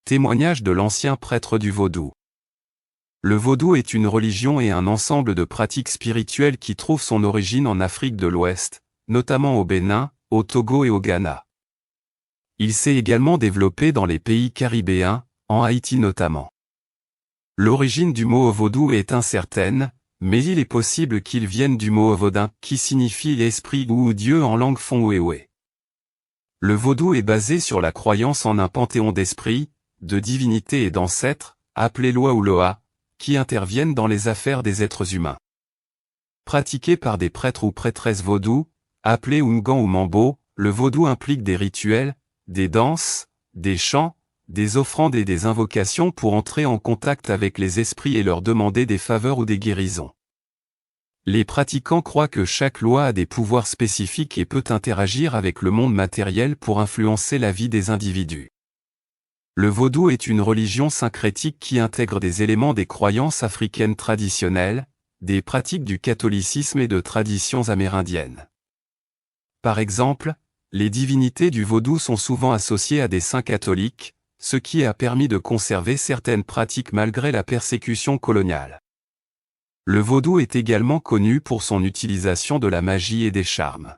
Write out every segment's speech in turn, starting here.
Témoignage de l'ancien prêtre du vaudou. Le vaudou est une religion et un ensemble de pratiques spirituelles qui trouvent son origine en Afrique de l'Ouest, notamment au Bénin, au Togo et au Ghana. Il s'est également développé dans les pays caribéens, en Haïti notamment. L'origine du mot vaudou est incertaine, mais il est possible qu'il vienne du mot vodun, qui signifie esprit ou Dieu en langue fon-oué-oué. Le vaudou est basé sur la croyance en un panthéon d'esprits, de divinités et d'ancêtres, appelés Loa ou Loa, qui interviennent dans les affaires des êtres humains. Pratiqué par des prêtres ou prêtresses vaudous, appelés Oungan ou Mambo, le vaudou implique des rituels, des danses, des chants, des offrandes et des invocations pour entrer en contact avec les esprits et leur demander des faveurs ou des guérisons. Les pratiquants croient que chaque loi a des pouvoirs spécifiques et peut interagir avec le monde matériel pour influencer la vie des individus. Le vaudou est une religion syncrétique qui intègre des éléments des croyances africaines traditionnelles, des pratiques du catholicisme et de traditions amérindiennes. Par exemple, les divinités du vaudou sont souvent associées à des saints catholiques, ce qui a permis de conserver certaines pratiques malgré la persécution coloniale. Le vaudou est également connu pour son utilisation de la magie et des charmes.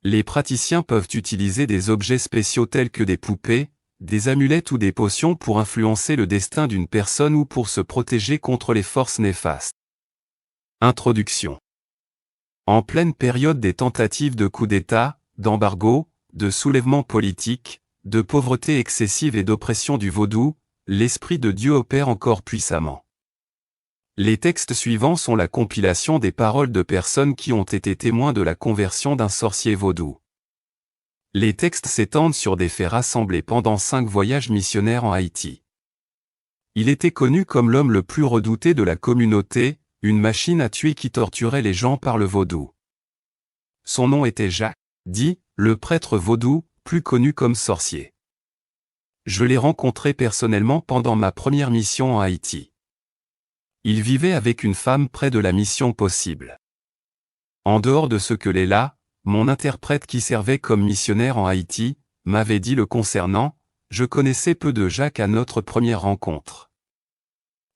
Les praticiens peuvent utiliser des objets spéciaux tels que des poupées, des amulettes ou des potions pour influencer le destin d'une personne ou pour se protéger contre les forces néfastes. Introduction. En pleine période des tentatives de coup d'État, d'embargo, de soulèvement politique, de pauvreté excessive et d'oppression du vaudou, l'Esprit de Dieu opère encore puissamment. Les textes suivants sont la compilation des paroles de personnes qui ont été témoins de la conversion d'un sorcier vaudou. Les textes s'étendent sur des faits rassemblés pendant 5 voyages missionnaires en Haïti. Il était connu comme l'homme le plus redouté de la communauté, une machine à tuer qui torturait les gens par le vaudou. Son nom était Jacques, dit le prêtre vaudou, plus connu comme sorcier. Je l'ai rencontré personnellement pendant ma première mission en Haïti. Il vivait avec une femme près de la mission possible. En dehors de ce que Léla, mon interprète qui servait comme missionnaire en Haïti, m'avait dit le concernant, je connaissais peu de Jacques à notre première rencontre.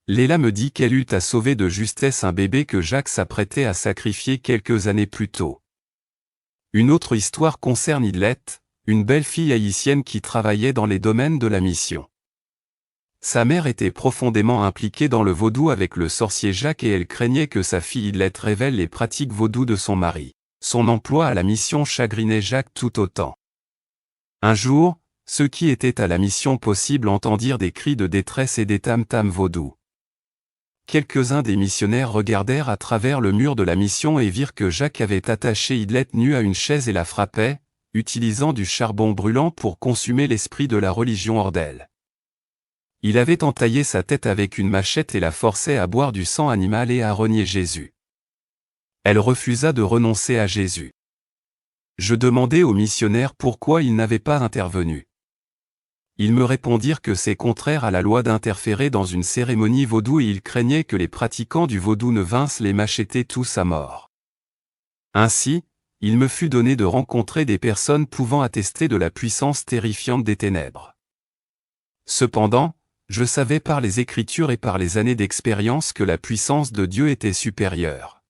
Léla me dit qu'elle eut à sauver de justesse un bébé que Jacques s'apprêtait à sacrifier quelques années plus tôt. Une autre histoire concerne Idlette, une belle fille haïtienne qui travaillait dans les domaines de la mission. Sa mère était profondément impliquée dans le vaudou avec le sorcier Jacques et elle craignait que sa fille Idlette révèle les pratiques vaudou de son mari. Son emploi à la mission chagrinait Jacques tout autant. Un jour, ceux qui étaient à la mission possible entendirent des cris de détresse et des tam-tams vaudous. Quelques-uns des missionnaires regardèrent à travers le mur de la mission et virent que Jacques avait attaché Idlette nue à une chaise et la frappait, utilisant du charbon brûlant pour consumer l'esprit de la religion hors d'elle. Il avait entaillé sa tête avec une machette et la forçait à boire du sang animal et à renier Jésus. Elle refusa de renoncer à Jésus. Je demandai aux missionnaires pourquoi ils n'avaient pas intervenu. Ils me répondirent que c'est contraire à la loi d'interférer dans une cérémonie vaudou et ils craignaient que les pratiquants du vaudou ne vinssent les macheter tous à mort. Ainsi, il me fut donné de rencontrer des personnes pouvant attester de la puissance terrifiante des ténèbres. Cependant, je savais par les Écritures et par les années d'expérience que la puissance de Dieu était supérieure.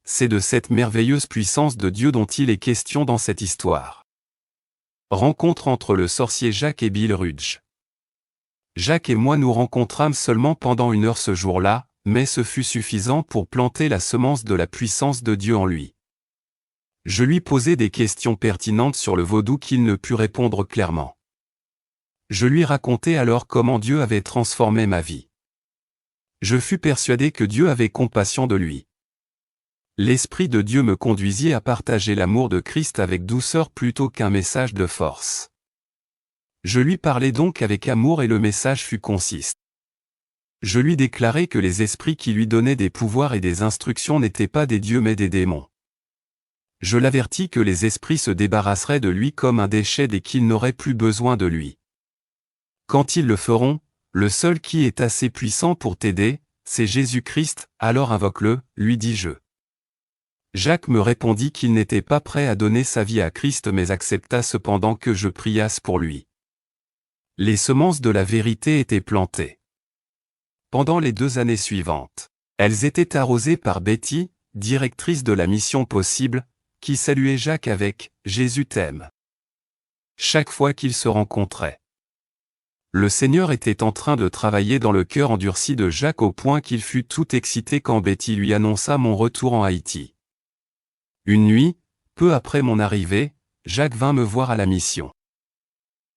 C'est de cette merveilleuse puissance de Dieu dont il est question dans cette histoire. Rencontre entre le sorcier Jacques et Bill Rudge. Jacques et moi nous rencontrâmes seulement pendant 1 heure ce jour-là, mais ce fut suffisant pour planter la semence de la puissance de Dieu en lui. Je lui posai des questions pertinentes sur le vaudou qu'il ne put répondre clairement. Je lui racontai alors comment Dieu avait transformé ma vie. Je fus persuadé que Dieu avait compassion de lui. L'Esprit de Dieu me conduisit à partager l'amour de Christ avec douceur plutôt qu'un message de force. Je lui parlais donc avec amour et le message fut concis. Je lui déclarai que les esprits qui lui donnaient des pouvoirs et des instructions n'étaient pas des dieux mais des démons. Je l'avertis que les esprits se débarrasseraient de lui comme un déchet dès qu'ils n'auraient plus besoin de lui. Quand ils le feront, le seul qui est assez puissant pour t'aider, c'est Jésus-Christ, alors invoque-le, lui dis-je. Jacques me répondit qu'il n'était pas prêt à donner sa vie à Christ mais accepta cependant que je priasse pour lui. Les semences de la vérité étaient plantées. Pendant les 2 années suivantes, elles étaient arrosées par Betty, directrice de la mission Possible, qui saluait Jacques avec « Jésus t'aime » chaque fois qu'ils se rencontraient. Le Seigneur était en train de travailler dans le cœur endurci de Jacques au point qu'il fut tout excité quand Betty lui annonça mon retour en Haïti. Une nuit, peu après mon arrivée, Jacques vint me voir à la mission.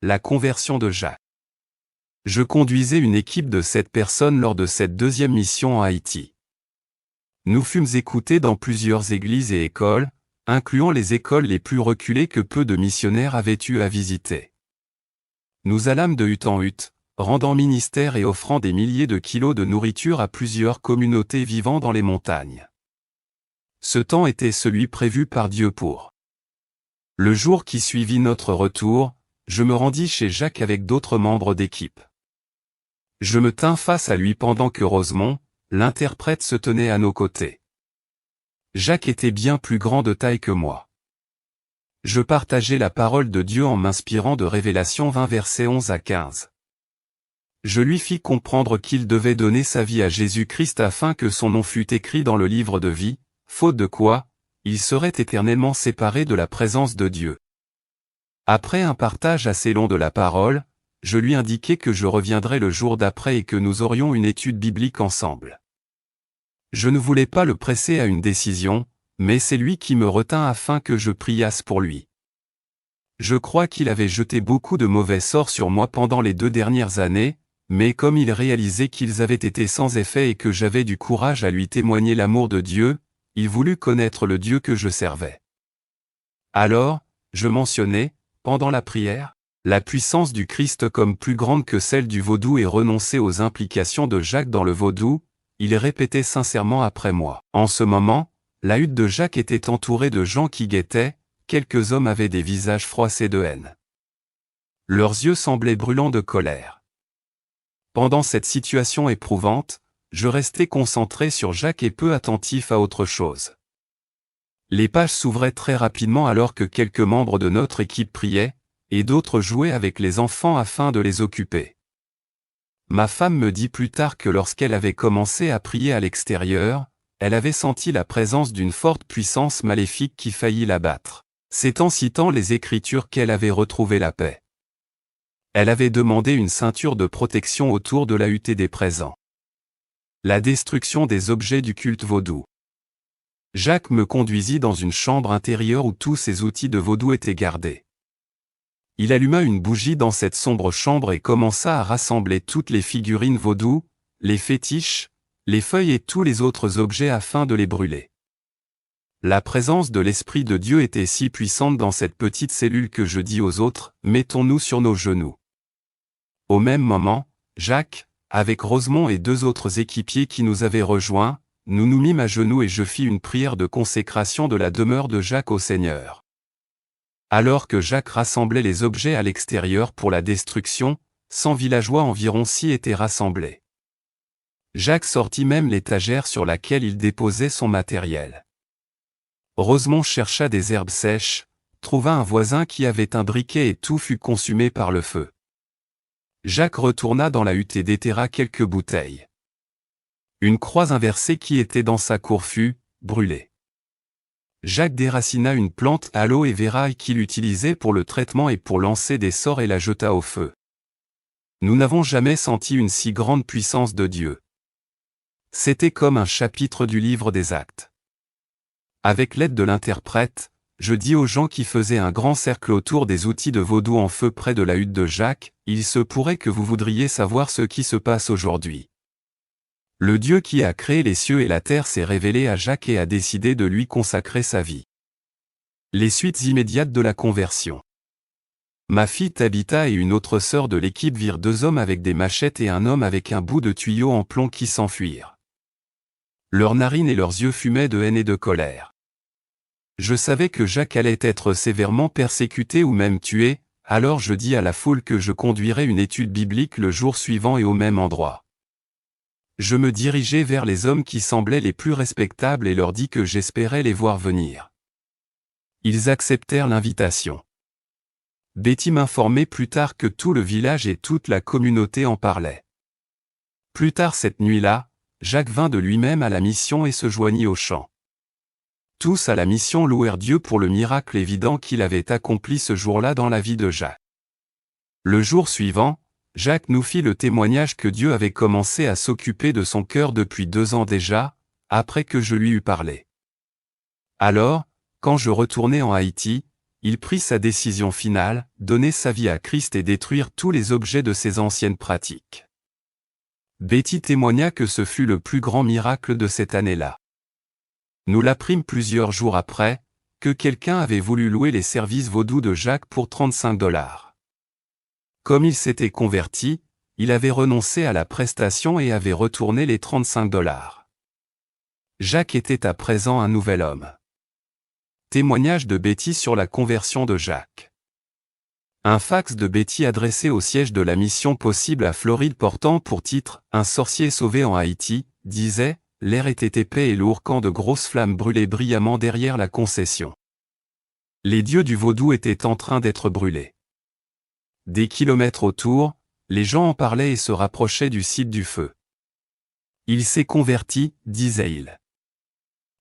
La conversion de Jacques. Je conduisais une équipe de 7 personnes lors de cette 2e mission en Haïti. Nous fûmes écoutés dans plusieurs églises et écoles, incluant les écoles les plus reculées que peu de missionnaires avaient eu à visiter. Nous allâmes de hutte en hutte, rendant ministère et offrant des milliers de kilos de nourriture à plusieurs communautés vivant dans les montagnes. Ce temps était celui prévu par Dieu pour. Le jour qui suivit notre retour, je me rendis chez Jacques avec d'autres membres d'équipe. Je me tins face à lui pendant que Rosemont, l'interprète, se tenait à nos côtés. Jacques était bien plus grand de taille que moi. Je partageais la parole de Dieu en m'inspirant de Révélation 20 versets 11 à 15. Je lui fis comprendre qu'il devait donner sa vie à Jésus-Christ afin que son nom fût écrit dans le livre de vie, faute de quoi, il serait éternellement séparé de la présence de Dieu. Après un partage assez long de la parole, je lui indiquai que je reviendrais le jour d'après et que nous aurions une étude biblique ensemble. Je ne voulais pas le presser à une décision, mais c'est lui qui me retint afin que je priasse pour lui. Je crois qu'il avait jeté beaucoup de mauvais sorts sur moi pendant les 2 dernières années, mais comme il réalisait qu'ils avaient été sans effet et que j'avais du courage à lui témoigner l'amour de Dieu, il voulut connaître le Dieu que je servais. Alors, je mentionnai, pendant la prière, la puissance du Christ comme plus grande que celle du vaudou et renoncer aux implications de Jacques dans le vaudou. Il répétait sincèrement après moi. En ce moment, la hutte de Jacques était entourée de gens qui guettaient, quelques hommes avaient des visages froissés de haine. Leurs yeux semblaient brûlants de colère. Pendant cette situation éprouvante, je restais concentré sur Jacques et peu attentif à autre chose. Les pages s'ouvraient très rapidement alors que quelques membres de notre équipe priaient, et d'autres jouaient avec les enfants afin de les occuper. Ma femme me dit plus tard que lorsqu'elle avait commencé à prier à l'extérieur, elle avait senti la présence d'une forte puissance maléfique qui faillit l'abattre. C'est en citant les Écritures qu'elle avait retrouvé la paix. Elle avait demandé une ceinture de protection autour de la hutte des présents. La destruction des objets du culte vaudou. Jacques me conduisit dans une chambre intérieure où tous ses outils de vaudou étaient gardés. Il alluma une bougie dans cette sombre chambre et commença à rassembler toutes les figurines vaudou, les fétiches, les feuilles et tous les autres objets afin de les brûler. La présence de l'Esprit de Dieu était si puissante dans cette petite cellule que je dis aux autres, mettons-nous sur nos genoux. Au même moment, Jacques, avec Rosemont et 2 autres équipiers qui nous avaient rejoints, nous nous mîmes à genoux et je fis une prière de consécration de la demeure de Jacques au Seigneur. Alors que Jacques rassemblait les objets à l'extérieur pour la destruction, 100 villageois environ s'y étaient rassemblés. Jacques sortit même l'étagère sur laquelle il déposait son matériel. Rosemont chercha des herbes sèches, trouva un voisin qui avait un briquet et tout fut consumé par le feu. Jacques retourna dans la hutte et déterra quelques bouteilles. Une croix inversée qui était dans sa cour fut brûlée. Jacques déracina une plante aloe vera qu'il utilisait pour le traitement et pour lancer des sorts et la jeta au feu. Nous n'avons jamais senti une si grande puissance de Dieu. C'était comme un chapitre du livre des Actes. Avec l'aide de l'interprète, je dis aux gens qui faisaient un grand cercle autour des outils de vaudou en feu près de la hutte de Jacques, il se pourrait que vous voudriez savoir ce qui se passe aujourd'hui. Le Dieu qui a créé les cieux et la terre s'est révélé à Jacques et a décidé de lui consacrer sa vie. Les suites immédiates de la conversion. Ma fille Tabitha et une autre sœur de l'équipe virent 2 hommes avec des machettes et un homme avec un bout de tuyau en plomb qui s'enfuirent. Leurs narines et leurs yeux fumaient de haine et de colère. Je savais que Jacques allait être sévèrement persécuté ou même tué, alors je dis à la foule que je conduirais une étude biblique le jour suivant et au même endroit. Je me dirigeai vers les hommes qui semblaient les plus respectables et leur dis que j'espérais les voir venir. Ils acceptèrent l'invitation. Betty m'informait plus tard que tout le village et toute la communauté en parlaient. Plus tard cette nuit-là, Jacques vint de lui-même à la mission et se joignit au chant. Tous à la mission louèrent Dieu pour le miracle évident qu'il avait accompli ce jour-là dans la vie de Jacques. Le jour suivant, Jacques nous fit le témoignage que Dieu avait commencé à s'occuper de son cœur depuis 2 ans déjà, après que je lui eus parlé. Alors, quand je retournai en Haïti, il prit sa décision finale, donner sa vie à Christ et détruire tous les objets de ses anciennes pratiques. Betty témoigna que ce fut le plus grand miracle de cette année-là. Nous l'apprîmes plusieurs jours après, que quelqu'un avait voulu louer les services vaudous de Jacques pour $35. Comme il s'était converti, il avait renoncé à la prestation et avait retourné les $35. Jacques était à présent un nouvel homme. Témoignage de Betty sur la conversion de Jacques. Un fax de Betty adressé au siège de la mission possible à Floride portant pour titre « Un sorcier sauvé en Haïti » disait « L'air était épais et lourd quand de grosses flammes brûlaient brillamment derrière la concession. Les dieux du vaudou étaient en train d'être brûlés. Des kilomètres autour, les gens en parlaient et se rapprochaient du site du feu. Il s'est converti, disait-il.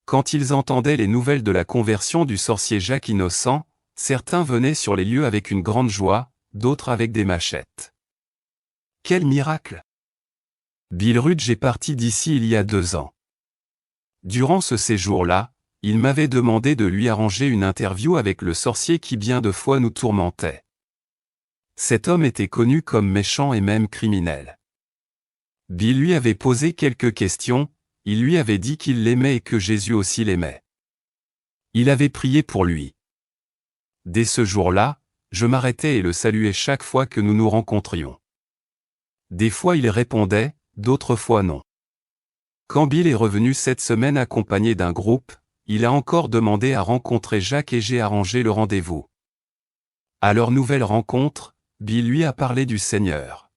Quand ils entendaient les nouvelles de la conversion du sorcier Jacques Innocent, certains venaient sur les lieux avec une grande joie, d'autres avec des machettes. Quel miracle! Bill Rudge est parti d'ici il y a 2 ans. Durant ce séjour-là, il m'avait demandé de lui arranger une interview avec le sorcier qui bien de fois nous tourmentait. Cet homme était connu comme méchant et même criminel. Bill lui avait posé quelques questions, il lui avait dit qu'il l'aimait et que Jésus aussi l'aimait. Il avait prié pour lui. Dès ce jour-là, je m'arrêtais et le saluais chaque fois que nous nous rencontrions. Des fois il répondait, d'autres fois non. Quand Bill est revenu cette semaine accompagné d'un groupe, il a encore demandé à rencontrer Jacques et j'ai arrangé le rendez-vous. À leur nouvelle rencontre, Bill lui a parlé du Seigneur.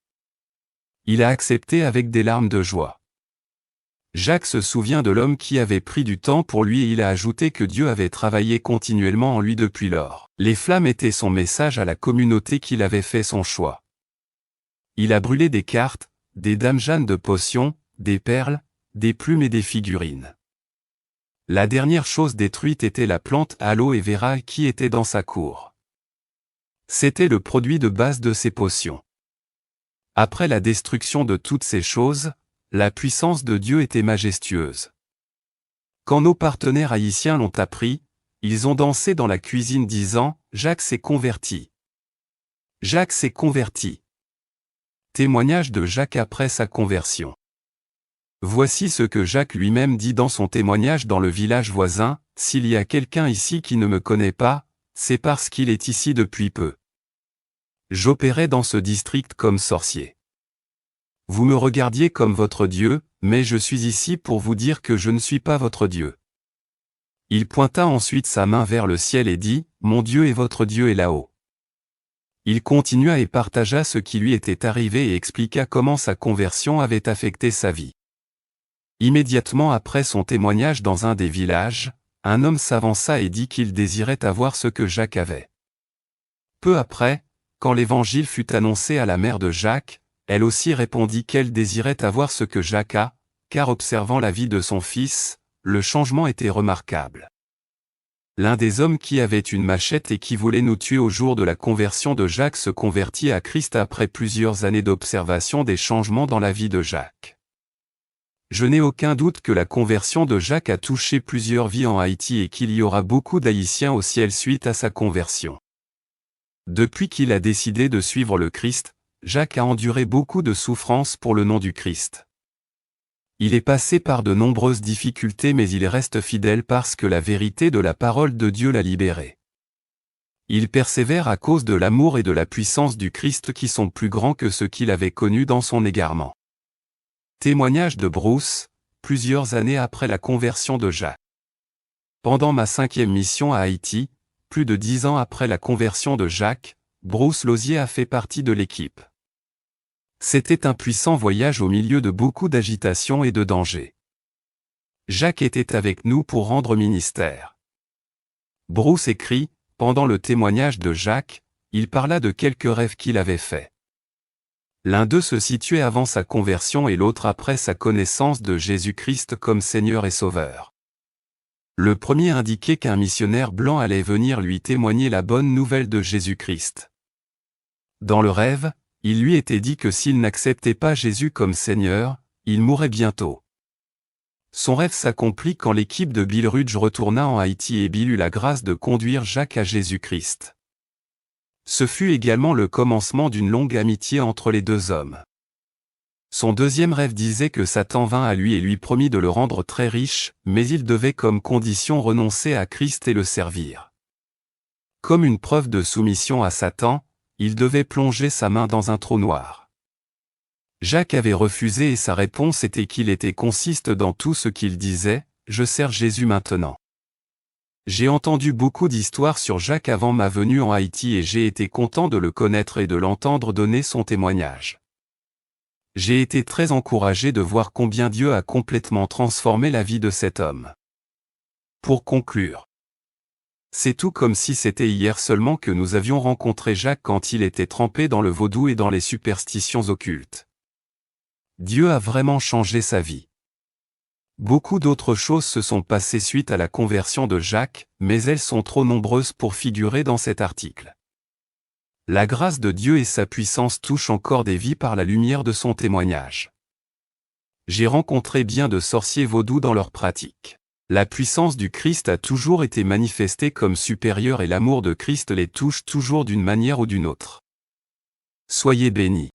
Il a accepté avec des larmes de joie. Jacques se souvient de l'homme qui avait pris du temps pour lui et il a ajouté que Dieu avait travaillé continuellement en lui depuis lors. Les flammes étaient son message à la communauté qu'il avait fait son choix. Il a brûlé des cartes, des dames Jeanne de potions, des perles, des plumes et des figurines. La dernière chose détruite était la plante aloe vera qui était dans sa cour. C'était le produit de base de ces potions. Après la destruction de toutes ces choses, la puissance de Dieu était majestueuse. Quand nos partenaires haïtiens l'ont appris, ils ont dansé dans la cuisine disant « Jacques s'est converti. Jacques s'est converti. » Témoignage de Jacques après sa conversion. Voici ce que Jacques lui-même dit dans son témoignage dans le village voisin, « S'il y a quelqu'un ici qui ne me connaît pas, c'est parce qu'il est ici depuis peu. J'opérais dans ce district comme sorcier. Vous me regardiez comme votre Dieu, mais je suis ici pour vous dire que je ne suis pas votre Dieu. » Il pointa ensuite sa main vers le ciel et dit, « Mon Dieu et votre Dieu est là-haut. » Il continua et partagea ce qui lui était arrivé et expliqua comment sa conversion avait affecté sa vie. Immédiatement après son témoignage dans un des villages, un homme s'avança et dit qu'il désirait avoir ce que Jacques avait. Peu après, quand l'évangile fut annoncé à la mère de Jacques, elle aussi répondit qu'elle désirait avoir ce que Jacques a, car observant la vie de son fils, le changement était remarquable. L'un des hommes qui avait une machette et qui voulait nous tuer au jour de la conversion de Jacques se convertit à Christ après plusieurs années d'observation des changements dans la vie de Jacques. Je n'ai aucun doute que la conversion de Jacques a touché plusieurs vies en Haïti et qu'il y aura beaucoup d'Haïtiens au ciel suite à sa conversion. Depuis qu'il a décidé de suivre le Christ, Jacques a enduré beaucoup de souffrances pour le nom du Christ. Il est passé par de nombreuses difficultés mais il reste fidèle parce que la vérité de la parole de Dieu l'a libéré. Il persévère à cause de l'amour et de la puissance du Christ qui sont plus grands que ceux qu'il avait connus dans son égarement. Témoignage de Bruce, plusieurs années après la conversion de Jacques. Pendant ma 5e mission à Haïti, plus de 10 ans après la conversion de Jacques, Bruce Lozier a fait partie de l'équipe. C'était un puissant voyage au milieu de beaucoup d'agitation et de danger. Jacques était avec nous pour rendre ministère. Bruce écrit, pendant le témoignage de Jacques, il parla de quelques rêves qu'il avait faits. L'un d'eux se situait avant sa conversion et l'autre après sa connaissance de Jésus-Christ comme Seigneur et Sauveur. Le premier indiquait qu'un missionnaire blanc allait venir lui témoigner la bonne nouvelle de Jésus-Christ. Dans le rêve, il lui était dit que s'il n'acceptait pas Jésus comme Seigneur, il mourrait bientôt. Son rêve s'accomplit quand l'équipe de Bill Rudge retourna en Haïti et Bill eut la grâce de conduire Jacques à Jésus-Christ. Ce fut également le commencement d'une longue amitié entre les deux hommes. Son deuxième rêve disait que Satan vint à lui et lui promit de le rendre très riche, mais il devait comme condition renoncer à Christ et le servir. Comme une preuve de soumission à Satan, il devait plonger sa main dans un trou noir. Jacques avait refusé et sa réponse était qu'il était consiste dans tout ce qu'il disait, « Je sers Jésus maintenant ». J'ai entendu beaucoup d'histoires sur Jacques avant ma venue en Haïti et j'ai été content de le connaître et de l'entendre donner son témoignage. J'ai été très encouragé de voir combien Dieu a complètement transformé la vie de cet homme. Pour conclure, c'est tout comme si c'était hier seulement que nous avions rencontré Jacques quand il était trempé dans le vaudou et dans les superstitions occultes. Dieu a vraiment changé sa vie. Beaucoup d'autres choses se sont passées suite à la conversion de Jacques, mais elles sont trop nombreuses pour figurer dans cet article. La grâce de Dieu et sa puissance touchent encore des vies par la lumière de son témoignage. J'ai rencontré bien de sorciers vaudous dans leur pratique. La puissance du Christ a toujours été manifestée comme supérieure et l'amour de Christ les touche toujours d'une manière ou d'une autre. Soyez bénis.